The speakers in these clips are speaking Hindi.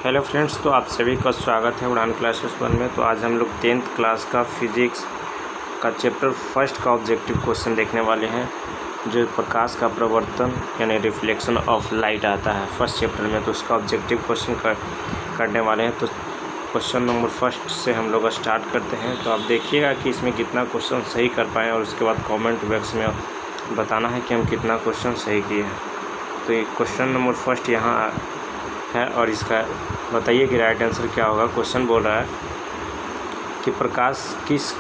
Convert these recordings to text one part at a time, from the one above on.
हेलो फ्रेंड्स, तो आप सभी का स्वागत है उड़ान क्लासेस 1 में। तो आज हम लोग 10th क्लास का फिजिक्स का चैप्टर फर्स्ट का ऑब्जेक्टिव क्वेश्चन देखने वाले हैं, जो प्रकाश का प्रवर्तन यानी रिफ्लेक्शन ऑफ लाइट आता है फर्स्ट चैप्टर में। तो उसका ऑब्जेक्टिव क्वेश्चन करने वाले हैं। तो क्वेश्चन नंबर फर्स्ट से हम लोग स्टार्ट करते हैं। तो आप देखिएगा कि इसमें कितना क्वेश्चन सही कर पाएँ और उसके बाद कॉमेंट बॉक्स में बताना है कि हम कितना क्वेश्चन सही किए हैं। तो ये क्वेश्चन नंबर फर्स्ट यहाँ है और इसका बताइए कि राइट आंसर क्या होगा। क्वेश्चन बोल रहा है कि प्रकाश किस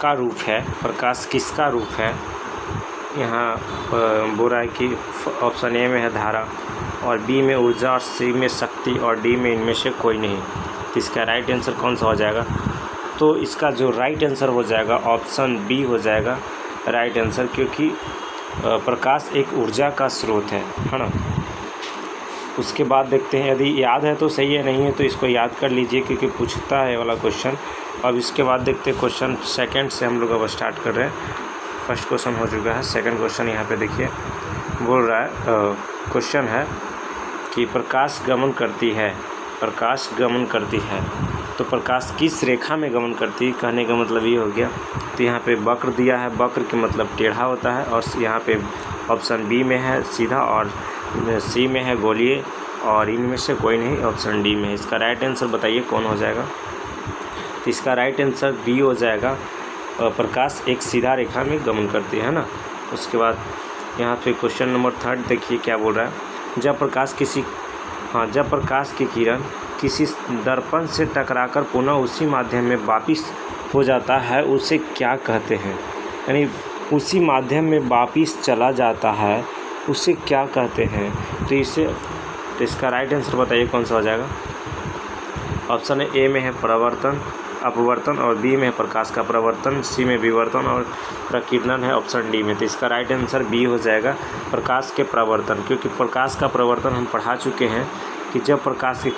का रूप है, प्रकाश किसका रूप है। यहाँ बोल रहा है कि ऑप्शन ए में है धारा, और बी में ऊर्जा, और सी में शक्ति, और डी में इनमें से कोई नहीं। तो इसका राइट आंसर कौन सा हो जाएगा? तो इसका जो राइट आंसर हो जाएगा ऑप्शन बी हो जाएगा राइट आंसर, क्योंकि प्रकाश एक ऊर्जा का स्रोत है ना। उसके बाद देखते हैं, यदि याद है तो सही है, नहीं है तो इसको याद कर लीजिए क्योंकि पूछता है वाला क्वेश्चन। अब इसके बाद देखते हैं क्वेश्चन सेकंड से हम लोग अब स्टार्ट कर रहे हैं। फर्स्ट क्वेश्चन हो चुका है, सेकंड क्वेश्चन यहाँ पे देखिए बोल रहा है, क्वेश्चन है कि प्रकाश गमन करती है, प्रकाश गमन करती है तो प्रकाश किस रेखा में गमन करती है। कहने का मतलब ये हो गया। तो यहाँ पे वक्र दिया है, वक्र के मतलब टेढ़ा होता है, और यहाँ पे ऑप्शन बी में है सीधा, और सी में है गोलीय, और इनमें से कोई नहीं ऑप्शन डी में है। इसका राइट आंसर बताइए कौन हो जाएगा। तो इसका राइट आंसर बी हो जाएगा, प्रकाश एक सीधा रेखा में गमन करती है ना। उसके बाद यहाँ पे क्वेश्चन नंबर थर्ड देखिए क्या बोल रहा है। जब प्रकाश की किरण किसी दर्पण से टकराकर पुनः उसी माध्यम में वापिस हो जाता है, उसे क्या कहते हैं। यानी उसी माध्यम में वापिस चला जाता है, उसे क्या कहते हैं। तो इसका राइट आंसर बताइए कौन सा हो जाएगा। ऑप्शन ए में है प्रवर्तन, अपवर्तन, और बी में है प्रकाश का प्रवर्तन, सी में विवर्तन, और प्रकीर्णन है ऑप्शन डी में। तो इसका राइट आंसर बी हो जाएगा प्रकाश के प्रवर्तन, क्योंकि प्रकाश का प्रवर्तन हम पढ़ा चुके हैं कि जब प्रकाश की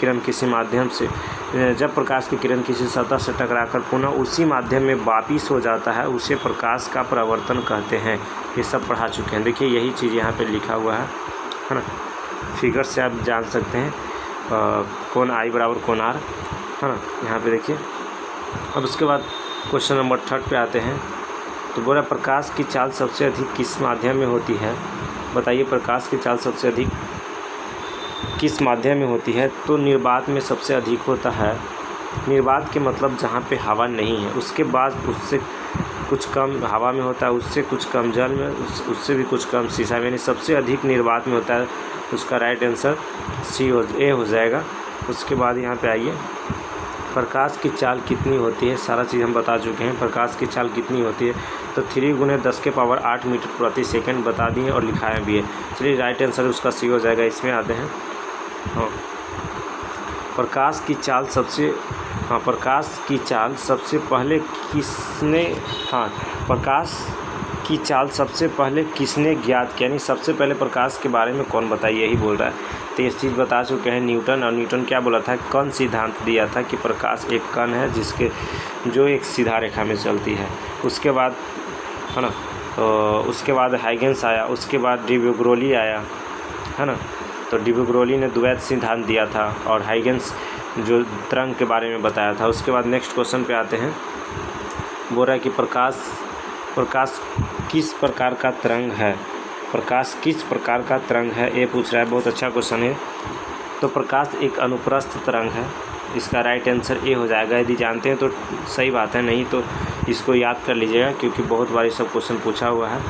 किरण किसी सतह से टकराकर पुनः उसी माध्यम में वापिस हो जाता है, उसे प्रकाश का प्रवर्तन कहते हैं। ये सब पढ़ा चुके हैं। देखिए यही चीज़ यहाँ पे लिखा हुआ है ना। फिगर से आप जान सकते हैं कोण आई बराबर कोण आर है ना। यहाँ पे देखिए। अब उसके बाद क्वेश्चन नंबर थर्ड पे आते हैं। तो बोला प्रकाश की चाल सबसे अधिक किस माध्यम में होती है। बताइए प्रकाश की चाल सबसे अधिक किस माध्यम में होती है। तो निर्वात में सबसे अधिक होता है। निर्वात के मतलब जहाँ पे हवा नहीं है, उसके बाद उससे कुछ कम हवा में होता है, उससे कुछ कम जल में, उससे भी कुछ कम शीशा में, यानी सबसे अधिक निर्वात में होता है। उसका राइट आंसर ए हो जाएगा। उसके बाद यहाँ पे आइए, प्रकाश की चाल कितनी होती है। सारा चीज़ हम बता चुके हैं। प्रकाश की चाल कितनी होती है, तो 3 × 10⁸ मीटर प्रति सेकंड बता दिए और लिखाया भी है। चलिए राइट आंसर उसका सी हो जाएगा। इसमें आते हैं प्रकाश की चाल सबसे पहले किसने ज्ञात किया, यानी सबसे पहले प्रकाश के बारे में कौन बताइए, यही बोल रहा है। तो इस चीज़ बता चुके हैं न्यूटन। और न्यूटन क्या बोला था, कण सिद्धांत दिया था कि प्रकाश एक कण है जो एक सीधा रेखा में चलती है। उसके बाद है ना, तो उसके बाद हाइगेंस आया, उसके बाद डी ब्रोगली आया है ना। तो डी ब्रोगली ने द्वैत सिद्धांत दिया था, और हाइगेंस जो तरंग के बारे में बताया था। उसके बाद नेक्स्ट क्वेश्चन पे आते हैं। बोल रहा है कि प्रकाश किस प्रकार का तरंग है। प्रकाश किस प्रकार का तरंग है, ये पूछ रहा है। बहुत अच्छा क्वेश्चन है। तो प्रकाश एक अनुप्रस्थ तरंग है। इसका राइट आंसर ए हो जाएगा। यदि जानते हैं तो सही बात है, नहीं तो इसको याद कर लीजिएगा क्योंकि बहुत बार सब क्वेश्चन पूछा हुआ है।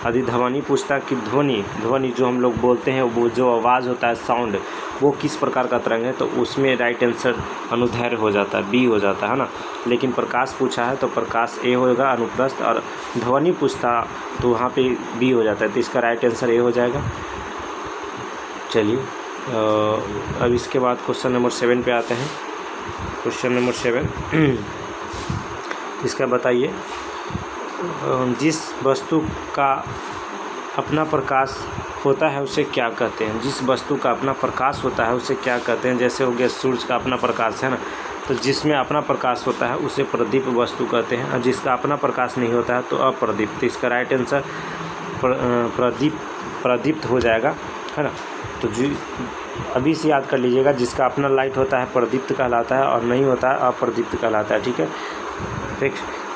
यदि ध्वनि पूछता कि ध्वनि जो हम लोग बोलते हैं, वो जो आवाज़ होता है, साउंड, वो किस प्रकार का तरंग है, तो उसमें राइट आंसर अनुदैर्घ्य हो जाता है, बी हो जाता है ना। लेकिन प्रकाश पूछा है तो प्रकाश ए होगा अनुप्रस्थ, और ध्वनि पूछता तो वहाँ पे बी हो जाता है। तो इसका राइट आंसर ए हो जाएगा। चलिए अब इसके बाद क्वेश्चन नंबर 7 पे आते हैं। क्वेश्चन नंबर 7 इसका बताइए, जिस वस्तु का अपना प्रकाश होता है उसे क्या कहते हैं। जिस वस्तु का अपना प्रकाश होता है उसे क्या कहते हैं। जैसे हो गया सूर्य का अपना प्रकाश है ना, तो जिसमें अपना प्रकाश होता है उसे प्रदीप्त वस्तु कहते हैं, और जिसका अपना प्रकाश नहीं होता है तो अप्रदीप्त। तो इसका राइट आंसर प्रदीप्त हो जाएगा है ना। तो अभी से याद कर लीजिएगा, जिसका अपना लाइट होता है प्रदीप्त कहलाता है और नहीं होता है अप्रदीप्त कहलाता है। ठीक है,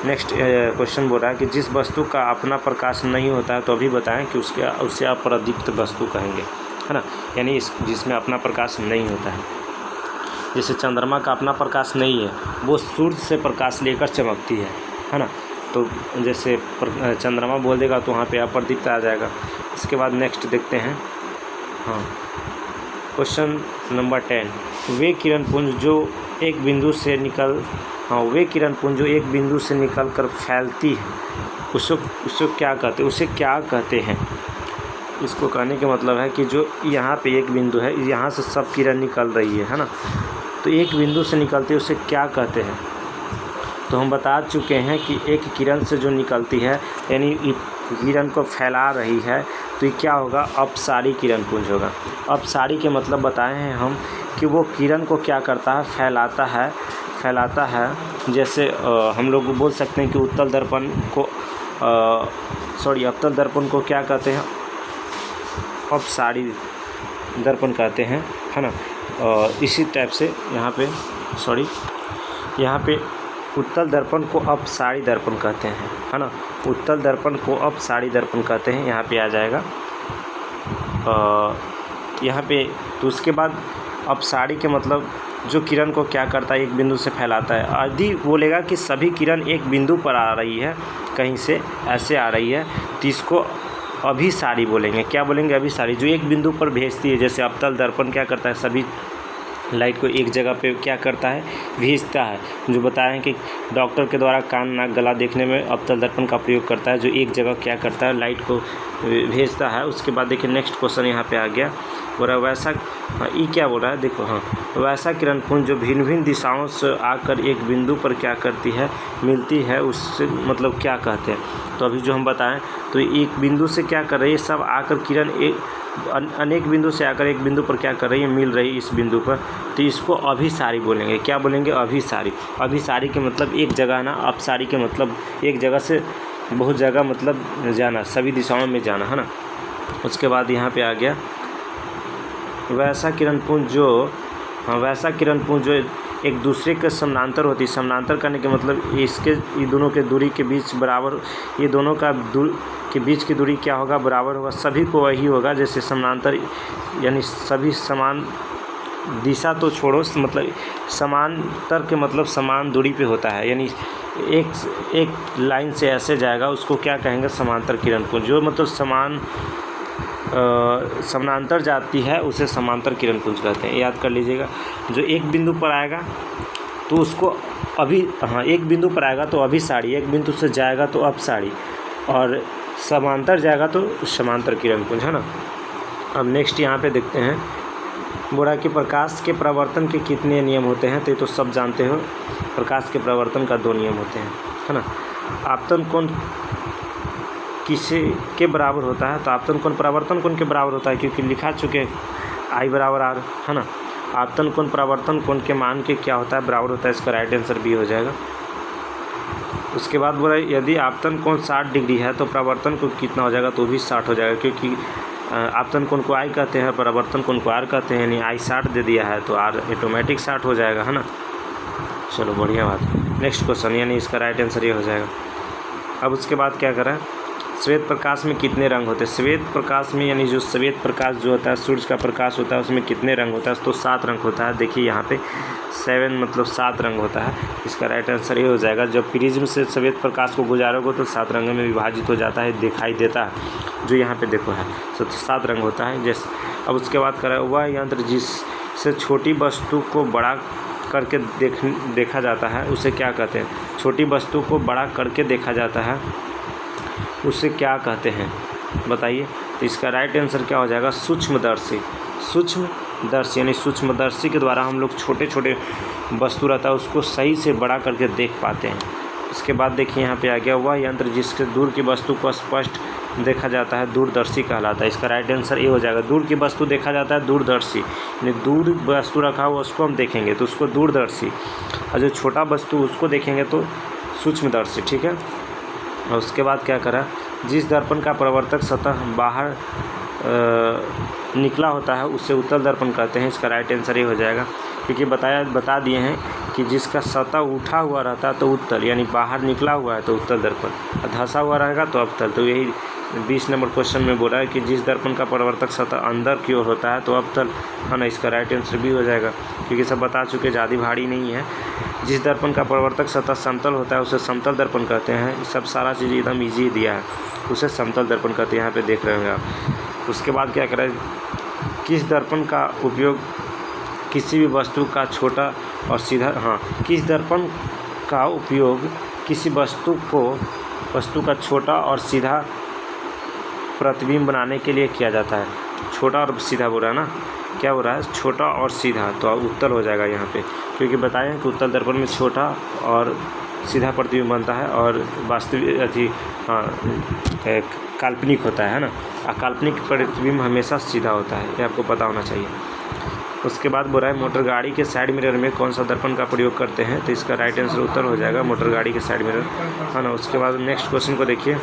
नेक्स्ट क्वेश्चन बोल रहा है कि जिस वस्तु का अपना प्रकाश नहीं होता है तो अभी बताएं कि उसे अप्रदीप्त वस्तु कहेंगे, है ना। यानी जिसमें अपना प्रकाश नहीं होता है। जैसे चंद्रमा का अपना प्रकाश नहीं है, वो सूर्य से प्रकाश लेकर चमकती है ना। तो जैसे चंद्रमा बोल देगा तो वहाँ पे अप्रदीप्त आ जाएगा। इसके बाद नेक्स्ट देखते हैं, हाँ, क्वेश्चन नंबर 10, वे किरण पुंज जो एक बिंदु से निकल कर फैलती है उसको क्या कहते हैं, उसे क्या कहते हैं। इसको कहने का मतलब है कि जो यहाँ पे एक बिंदु है, यहाँ से सब किरण निकल रही है ना, तो एक बिंदु से निकलती है उसे क्या कहते हैं। तो हम बता चुके हैं कि एक किरण से जो निकलती है यानी किरण को फैला रही है तो ये क्या होगा, अपसारी किरण पुंज होगा। अपसारी के मतलब बताए हैं हम कि वो किरण को क्या करता है, फैलाता है। जैसे हम लोग बोल सकते हैं कि उत्तल दर्पण को क्या कहते हैं, अपसारी दर्पण कहते हैं, है ना। इसी टाइप से यहाँ पे उत्तल दर्पण को अपसारी दर्पण कहते हैं, है ना। उत्तल दर्पण को अपसारी दर्पण कहते हैं, यहाँ पे आ जाएगा यहाँ पे। तो उसके बाद अपसारी के मतलब जो किरण को क्या करता है, एक बिंदु से फैलाता है। यदि बोलेगा कि सभी किरण एक बिंदु पर आ रही है, कहीं से ऐसे आ रही है, तो इसको अभिसारी बोलेंगे। क्या बोलेंगे, अभिसारी, जो एक बिंदु पर भेजती है। जैसे अवतल दर्पण क्या करता है, सभी लाइट को एक जगह पे क्या करता है, भेजता है। जो बताएं कि डॉक्टर के द्वारा कान नाक गला देखने में अवतल दर्पण का प्रयोग करता है, जो एक जगह क्या करता है, लाइट को भेजता है। उसके बाद देखिए नेक्स्ट क्वेश्चन यहाँ पे आ गया, बोल रहा वैसा, हाँ ये क्या बोल रहा है, देखो, हाँ, वैसा किरण पुंज जो भिन्न भिन्न दिशाओं से आकर एक बिंदु पर क्या करती है, मिलती है, उससे मतलब क्या कहते हैं। तो अभी जो हम बताएं तो एक बिंदु से क्या कर रही है, सब आकर किरण अनेक बिंदु से आकर एक बिंदु पर क्या कर रही है, मिल रही है इस बिंदु पर, तो इसको अभिसारी बोलेंगे। क्या बोलेंगे, अभिसारी। अभिसारी के मतलब एक जगह ना, अपसारी के मतलब एक जगह से बहुत जगह मतलब जाना, सभी दिशाओं में जाना, है ना। उसके बाद यहाँ पे आ गया वैसा किरण पुंज जो एक दूसरे के समानांतर होती है। समानांतर करने के मतलब ये दोनों के दूरी के बीच बराबर, ये दोनों का के बीच की दूरी क्या होगा, बराबर होगा। सभी को वही होगा, जैसे समानांतर यानी सभी समान दिशा तो छोड़ो, मतलब समांतर के मतलब समान दूरी पे होता है। यानी एक लाइन से ऐसे जाएगा, उसको क्या कहेंगे, समांतर किरण पुंज। जो मतलब समानांतर जाती है उसे समांतर किरण पुंज कहते हैं, याद कर लीजिएगा। जो एक बिंदु पर आएगा तो उसको एक बिंदु पर आएगा तो अभिसारी, एक बिंदु से जाएगा तो अपसारी, और समांतर जाएगा तो समांतर किरण पुंज, है ना। अब नेक्स्ट यहाँ पे देखते हैं, बोला कि प्रकाश के प्रवर्तन के कितने नियम होते हैं। तो ये तो सब जानते हो, प्रकाश के प्रवर्तन का 2 नियम होते हैं, है ना। आपतन कोण किसे के बराबर होता है, तो आपतन कोण परावर्तन कोण के बराबर होता है, क्योंकि लिखा चुके I बराबर R, है ना। आपतन कोण परावर्तन कोण के मान के क्या होता है, बराबर होता है। इसका राइट आंसर B हो जाएगा। उसके बाद बोला यदि आपतन कोण 60 डिग्री है तो परावर्तन कोण कितना हो जाएगा, तो भी 60 हो जाएगा, क्योंकि आपतन कोण को I कहते हैं, परावर्तन कोण को R कहते हैं। यानी I 60 दे दिया है तो R ऑटोमेटिक 60 हो जाएगा, है ना। चलो बढ़िया बात। नेक्स्ट क्वेश्चन, यानी इसका राइट आंसर ये हो जाएगा। अब उसके बाद क्या करें, श्वेत प्रकाश में कितने रंग होते हैं। श्वेत प्रकाश में यानी जो श्वेत प्रकाश जो होता है, सूरज का प्रकाश होता है, उसमें कितने रंग होता है, तो 7 रंग होता है। देखिए यहाँ पे 7 मतलब 7 रंग होता है। इसका राइट आंसर ये हो जाएगा। जब प्रिज्म से श्वेत प्रकाश को गुजारोगे तो 7 रंगों में विभाजित हो जाता है, दिखाई देता है। जो यहाँ पे देखो है, तो 7 रंग होता है। जैसे अब उसके बाद करें, वह यंत्र जिससे छोटी वस्तु को बड़ा करके देखा जाता है उसे क्या कहते हैं। छोटी वस्तु को बड़ा करके देखा जाता है उसे क्या कहते हैं, बताइए। तो इसका राइट आंसर क्या हो जाएगा, सूक्ष्मदर्शी। सूक्ष्मदर्शी यानी सूक्ष्मदर्शी के द्वारा हम लोग छोटे छोटे वस्तु रहता है उसको सही से बड़ा करके देख पाते हैं। इसके बाद देखिए यहाँ पे आ गया, वह यंत्र जिसके दूर की वस्तु को स्पष्ट देखा जाता है दूरदर्शी कहलाता है। इसका राइट आंसर ये हो जाएगा। दूर की वस्तु देखा जाता है दूरदर्शी, यानी दूर वस्तु रखा हुआ उसको हम देखेंगे तो उसको दूरदर्शी, और जो छोटा वस्तु उसको देखेंगे तो सूक्ष्मदर्शी, ठीक है। और उसके बाद क्या करा, जिस दर्पण का प्रवर्तक सतह बाहर निकला होता है उसे उत्तल दर्पण कहते हैं। इसका राइट आंसर ये हो जाएगा, क्योंकि बता दिए हैं कि जिसका सतह उठा हुआ रहता है तो उत्तल, यानी बाहर निकला हुआ है तो उत्तल दर्पण, धंसा हुआ रहेगा तो अवतल। तो यही 20 नंबर क्वेश्चन में बोला है कि जिस दर्पण का परावर्तक सतह अंदर की ओर होता है तो अवतल है ना। इसका राइट आंसर भी हो जाएगा, क्योंकि सब बता चुके, ज़्यादा भारी नहीं है। जिस दर्पण का परावर्तक सतह समतल होता है उसे समतल दर्पण कहते हैं। सब सारा चीज़ एकदम ईजी दिया है, उसे समतल दर्पण कहते हैं। यहाँ पे देख रहे होंगे आप। उसके बाद क्या करें, किस दर्पण का उपयोग किसी भी वस्तु का छोटा और सीधा, किस दर्पण का उपयोग किसी वस्तु का छोटा और सीधा प्रतिबिंब बनाने के लिए किया जाता है। छोटा और सीधा बोल रहा है ना, क्या हो रहा है, छोटा और सीधा, तो उत्तल हो जाएगा यहाँ पे, क्योंकि बताएं कि उत्तल दर्पण में छोटा और सीधा प्रतिबिंब बनता है और वास्तविक काल्पनिक होता है ना। काल्पनिक प्रतिबिंब हमेशा सीधा होता है, ये आपको पता होना चाहिए। उसके बाद बोल रहा है मोटर गाड़ी के साइड मिरर में कौन सा दर्पण का प्रयोग करते हैं, तो इसका राइट आंसर उत्तर हो जाएगा मोटर गाड़ी के साइड मिरर, है ना। उसके बाद नेक्स्ट क्वेश्चन को देखिए,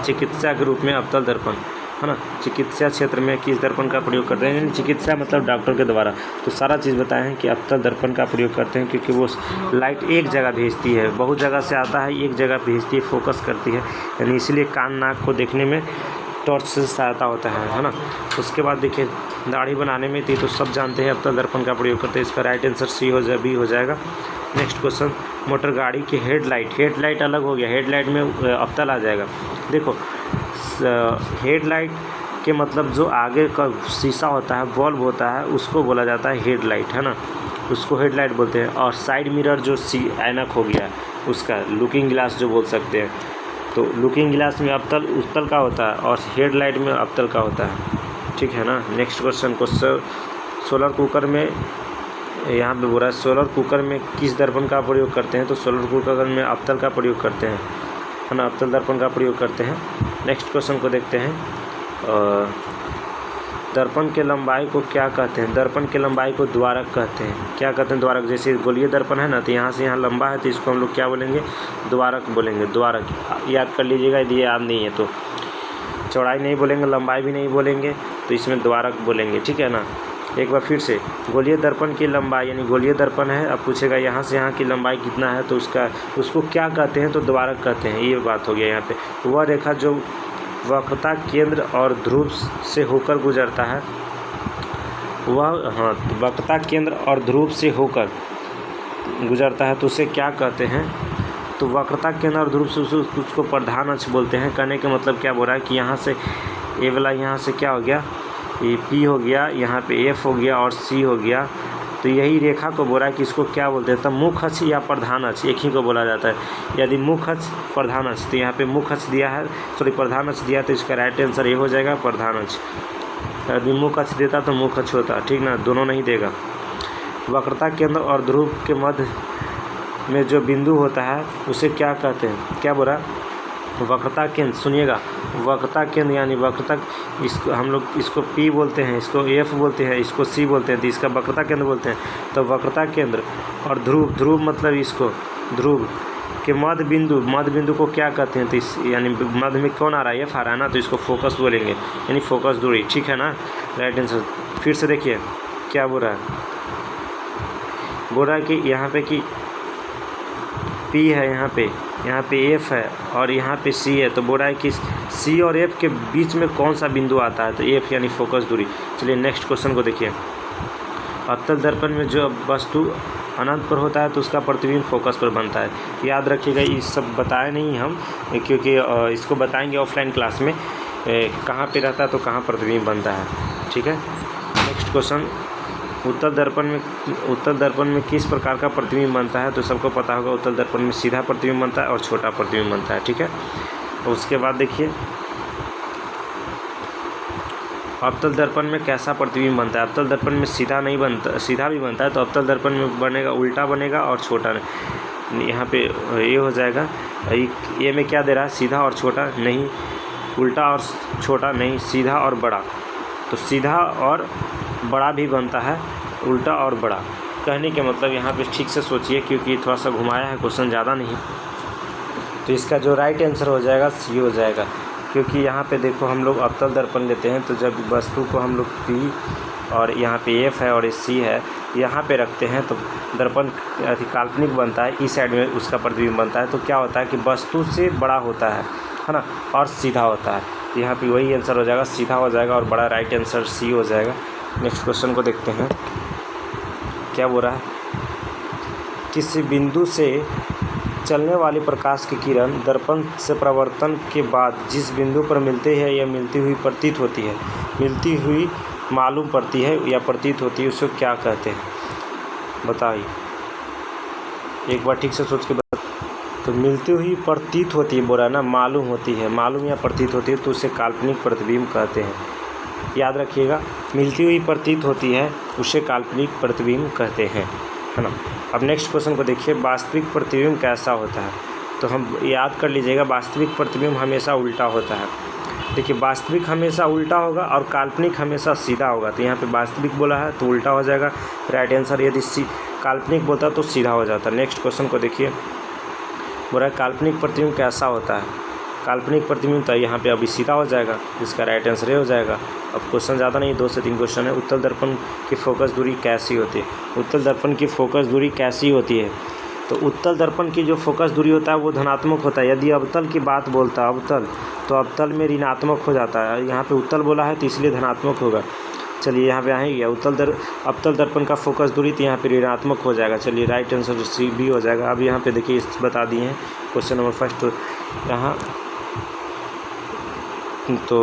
चिकित्सा के रूप में अवतल दर्पण, है ना, चिकित्सा क्षेत्र में किस दर्पण का प्रयोग करते हैं, यानी चिकित्सा मतलब डॉक्टर के द्वारा। तो सारा चीज़ बताएं हैं कि अवतल दर्पण का प्रयोग करते हैं, क्योंकि वो लाइट एक जगह भेजती है, बहुत जगह से आता है, एक जगह भेजती है, फोकस करती है, यानी इसलिए कान नाक को देखने में टॉर्च से सहायता होता है ना। उसके बाद देखिए दाढ़ी बनाने में थी, तो सब जानते हैं अवतल दर्पण का प्रयोग करते हैं। इसका राइट आंसर सी हो जाएगा। नेक्स्ट क्वेश्चन, मोटर गाड़ी की हेडलाइट अलग हो गया, हेडलाइट में अवतल आ जाएगा। देखो हेडलाइट के मतलब जो आगे का शीशा होता है, बल्ब होता है, उसको बोला जाता है हेडलाइट, है ना, उसको हेडलाइट बोलते हैं। और साइड मिरर जो ऐनक हो गया उसका, लुकिंग ग्लास जो बोल सकते हैं, तो लुकिंग ग्लास में अवतल उत्तल का होता है और हेडलाइट में अवतल का होता है, ठीक है ना। नेक्स्ट क्वेश्चन को, सोलर कुकर में यहाँ पे बोल रहा है सोलर कुकर में किस दर्पण का प्रयोग करते हैं, तो सोलर कुकर में अवतल का प्रयोग करते हैं, है ना, अवतल दर्पण का प्रयोग करते हैं। नेक्स्ट क्वेश्चन को देखते हैं, दर्पण के लंबाई को क्या कहते हैं, दर्पण के लंबाई को द्वारक कहते हैं। क्या कहते हैं, द्वारक। जैसे गोलीय दर्पण है ना, तो यहाँ से यहाँ लंबा है तो इसको हम लोग क्या बोलेंगे, द्वारक बोलेंगे, द्वारक। याद कर लीजिएगा, यदि याद नहीं है तो। चौड़ाई नहीं बोलेंगे, लंबाई भी नहीं बोलेंगे, तो इसमें द्वारक बोलेंगे, ठीक है ना। एक बार फिर से, गोलीय दर्पण की लंबाई, यानी गोलीय दर्पण है, अब पूछेगा यहाँ से यहाँ की लंबाई कितना है, तो उसको क्या कहते हैं, तो द्वारक कहते हैं। ये बात हो गया यहाँ पे। वह रेखा जो वक्रता केंद्र और ध्रुव से होकर गुजरता है, वक्रता केंद्र और ध्रुव से होकर गुजरता है, तो उसे क्या कहते हैं, तो वक्रता केंद्र और ध्रुव से उसको प्रधान अक्ष बोलते हैं। कहने के मतलब क्या बोल रहा है कि यहाँ से ए वाला, यहाँ से क्या हो गया, ये पी हो गया, यहाँ पे एफ हो गया और सी हो गया, तो यही रेखा को बोला है कि इसको क्या बोलते हैं, तो मुख्य अक्ष या प्रधान अक्ष, एक ही को बोला जाता है। यदि मुख्य अक्ष प्रधान अक्ष, तो यहाँ पे मुख्य अक्ष दिया है, प्रधान अक्ष दिया, तो इसका राइट आंसर ये हो जाएगा प्रधान अक्ष। यदि मुख्य अक्ष देता तो मुख्य अक्ष होता, ठीक ना, दोनों नहीं देगा। वक्रता केंद्र और ध्रुव के मध्य में जो बिंदु होता है उसे क्या कहते हैं, क्या बोला, वक्रता केंद्र। सुनिएगा, वक्रता केंद्र यानी वक्रता, इसको हम लोग इसको P बोलते हैं, इसको F बोलते हैं, इसको C बोलते हैं, तो इसका वक्रता केंद्र बोलते हैं। तो वक्रता केंद्र और ध्रुव मतलब इसको ध्रुव के मध्य बिंदु को क्या कहते हैं, तो इस यानी मध्य में कौन आ रहा है, F आ रहा है ना, तो इसको फोकस बोलेंगे, यानी फोकस दूरी, ठीक है ना, राइट आंसर। फिर से देखिए क्या बोल रहा है कि यहाँ पे कि P है, यहाँ पे F है और यहाँ पे C है, तो बोल रहा है कि C और F के बीच में कौन सा बिंदु आता है, तो F यानी फोकस दूरी। चलिए नेक्स्ट क्वेश्चन को देखिए, अवतल दर्पण में जो वस्तु अनंत पर होता है तो उसका प्रतिबिंब फोकस पर बनता है। याद रखिएगा, ये सब बताए नहीं हम, क्योंकि इसको बताएंगे ऑफलाइन क्लास में, कहाँ पे रहता है तो कहाँ प्रतिबिंब बनता है, ठीक है। नेक्स्ट क्वेश्चन, उत्तल दर्पण में किस प्रकार का प्रतिबिंब बनता है, तो सबको पता होगा उत्तल दर्पण में सीधा प्रतिबिंब बनता है और छोटा प्रतिबिंब बनता है, ठीक है। उसके बाद देखिए अवतल दर्पण में कैसा प्रतिबिंब बनता है। अवतल दर्पण में सीधा नहीं बनता, सीधा भी बनता है, तो अवतल दर्पण में बनेगा उल्टा बनेगा और छोटा, यहाँ पे ये हो जाएगा। ये में क्या दे रहा है, सीधा और छोटा नहीं, उल्टा और छोटा नहीं, सीधा और बड़ा। तो सीधा और बड़ा भी बनता है, उल्टा और बड़ा। कहने के मतलब यहाँ पे ठीक से सोचिए, क्योंकि थोड़ा सा घुमाया है क्वेश्चन, ज़्यादा नहीं। तो इसका जो राइट आंसर हो जाएगा सी हो जाएगा। क्योंकि यहाँ पे देखो हम लोग अवतल दर्पण लेते हैं, तो जब वस्तु को हम लोग P और यहाँ पे F है और ये C है यहाँ पे रखते हैं तो दर्पण काल्पनिक बनता है, इस साइड में उसका प्रतिबिंब बनता है। तो क्या होता है कि वस्तु से बड़ा होता है ना, और सीधा होता है। यहाँ पे वही आंसर हो जाएगा, सीधा हो जाएगा और बड़ा। राइट आंसर C हो जाएगा। नेक्स्ट क्वेश्चन को देखते हैं क्या बोल रहा है। किसी बिंदु से चलने वाली प्रकाश की किरण दर्पण से परावर्तन के बाद जिस बिंदु पर मिलती है या मिलती हुई प्रतीत होती है, मिलती हुई मालूम पड़ती है या प्रतीत होती है, उसको क्या कहते हैं बताइए। एक बार ठीक से सोच के बता। तो मिलती हुई प्रतीत होती है बोला ना, मालूम होती है, मालूम या प्रतीत होती है तो उसे काल्पनिक प्रतिबिंब कहते हैं। याद रखिएगा, मिलती हुई प्रतीत होती है उसे काल्पनिक प्रतिबिंब कहते हैं, है ना। अब नेक्स्ट क्वेश्चन को देखिए, वास्तविक प्रतिबिंब कैसा होता है। तो हम याद कर लीजिएगा, वास्तविक प्रतिबिंब हमेशा उल्टा होता है। देखिए, वास्तविक हमेशा उल्टा होगा और काल्पनिक हमेशा सीधा होगा। तो यहाँ पे वास्तविक बोला है तो उल्टा हो जाएगा राइट आंसर। यदि काल्पनिक बोलता तो सीधा हो जाता। नेक्स्ट क्वेश्चन को देखिए, बोला है काल्पनिक प्रतिबिंब कैसा होता है। काल्पनिक प्रतिबिंब तो यहाँ पे अभी सीधा हो जाएगा, जिसका राइट आंसर हो जाएगा। अब क्वेश्चन ज़्यादा नहीं, 2 से 3 क्वेश्चन है। उत्तल दर्पण की फोकस दूरी कैसी होती है। उत्तल दर्पण की फोकस दूरी कैसी होती है। तो उत्तल दर्पण की जो फोकस दूरी होता है वो धनात्मक होता है। यदि अवतल की बात बोलता है अवतल, तो अवतल में ऋणात्मक हो जाता है। यहाँ पे उत्तल बोला है तो इसलिए धनात्मक होगा। चलिए यहाँ पे आएंगे अवतल दर्पण का फोकस दूरी, तो यहाँ पे ऋणात्मक हो जाएगा। चलिए राइट आंसर C भी हो जाएगा। अब यहाँ पे देखिए बता दिए हैं क्वेश्चन नंबर फर्स्ट यहाँ। तो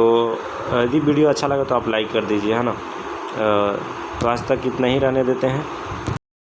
यदि वीडियो अच्छा लगा तो आप लाइक कर दीजिए, है ना। तो आज तक इतना ही रहने देते हैं।